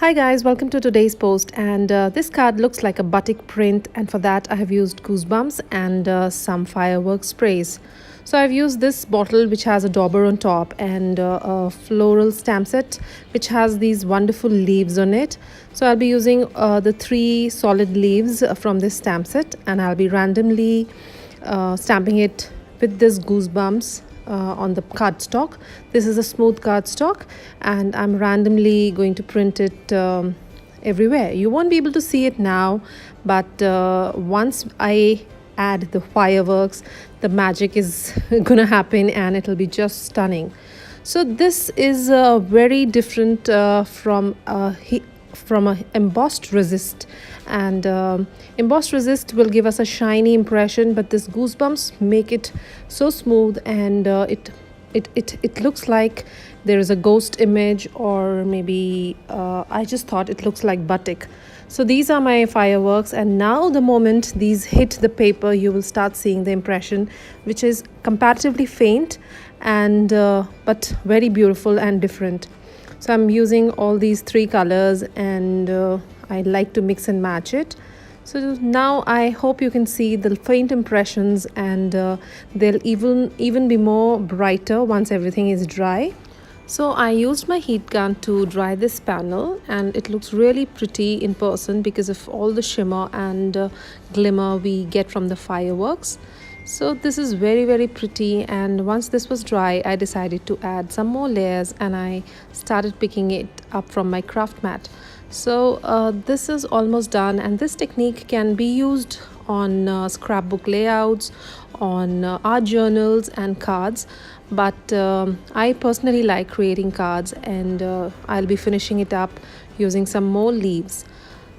Hi guys, welcome to today's post, and this card looks like a batik print, and for that I have used GooseBumps and some firework sprays. So I've used this bottle which has a dauber on top and a floral stamp set which has these wonderful leaves on it. So I'll be using the three solid leaves from this stamp set, and I'll be randomly stamping it with this GooseBumps on the cardstock. This is a smooth cardstock, and I'm randomly going to print it everywhere. You won't be able to see it now, but once I add the fireworks, the magic is gonna happen and it'll be just stunning. So this is very different from a embossed resist, and embossed resist will give us a shiny impression, but this goosebumps make it so smooth, and it looks like there is a ghost image, or maybe I just thought it looks like batik. So these are my fireworks, and now the moment these hit the paper, you will start seeing the impression, which is comparatively faint and but very beautiful and different. So I'm using all these three colors, and I like to mix and match it. So now I hope you can see the faint impressions, and they'll even be more brighter once everything is dry. So I used my heat gun to dry this panel, and it looks really pretty in person because of all the shimmer and glimmer we get from the fireworks. So this is very pretty, and once this was dry, I decided to add some more layers, and I started picking it up from my craft mat. So this is almost done, and this technique can be used on scrapbook layouts, on art journals and cards, but I personally like creating cards, and I'll be finishing it up using some more leaves.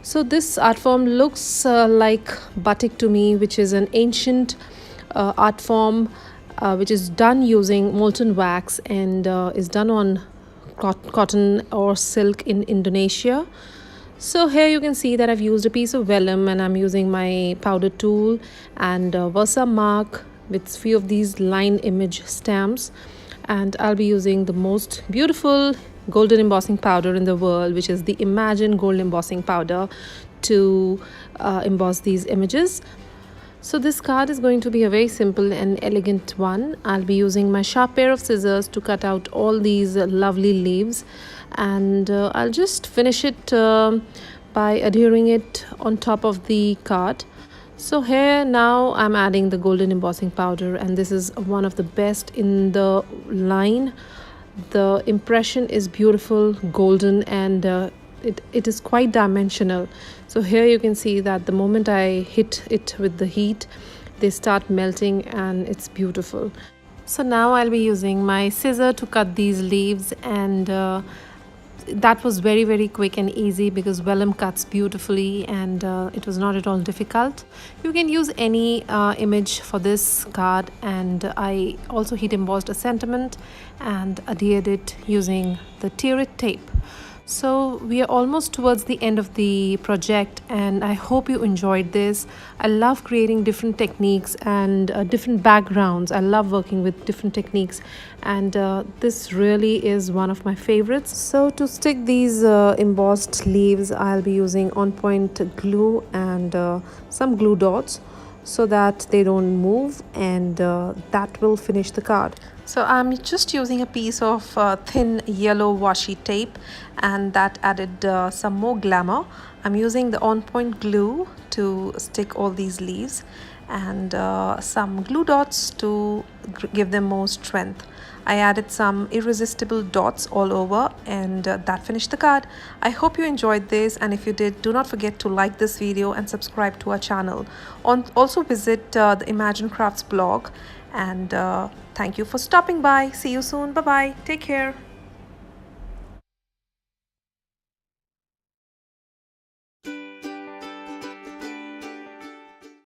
So this art form looks like batik to me, which is an ancient art form which is done using molten wax, and is done on cotton or silk in Indonesia. So here you can see that I've used a piece of vellum, and I'm using my powder tool and Versa mark with few of these line image stamps, and I'll be using the most beautiful golden embossing powder in the world, which is the Imagine Gold Embossing Powder, to emboss these images. So this card is going to be a very simple and elegant one. I'll be using my sharp pair of scissors to cut out all these lovely leaves, and I'll just finish it by adhering it on top of the card. So here now I'm adding the golden embossing powder, and this is one of the best in the line. The impression is beautiful, golden, and it is quite dimensional. So here you can see that the moment I hit it with the heat, they start melting, and it's beautiful. So now I'll be using my scissor to cut these leaves, and that was very quick and easy because vellum cuts beautifully, and it was not at all difficult. You can use any image for this card, and I also heat embossed a sentiment and adhered it using the tear-it tape. So we are almost towards the end of the project, and I hope you enjoyed this. I love creating different techniques and different backgrounds. I love working with different techniques, and this really is one of my favorites. So to stick these embossed leaves, I'll be using on-point glue and some glue dots so that they don't move, and that will finish the card. So I'm just using a piece of thin yellow washi tape, and that added some more glamour. I'm using the on-point glue to stick all these leaves, and some glue dots to give them more strength. I added some irresistible dots all over, and that finished the card. I hope you enjoyed this, and if you did, do not forget to like this video and subscribe to our channel. Also visit the Imagine Crafts blog, and thank you for stopping by. See you soon. Bye bye. Take care.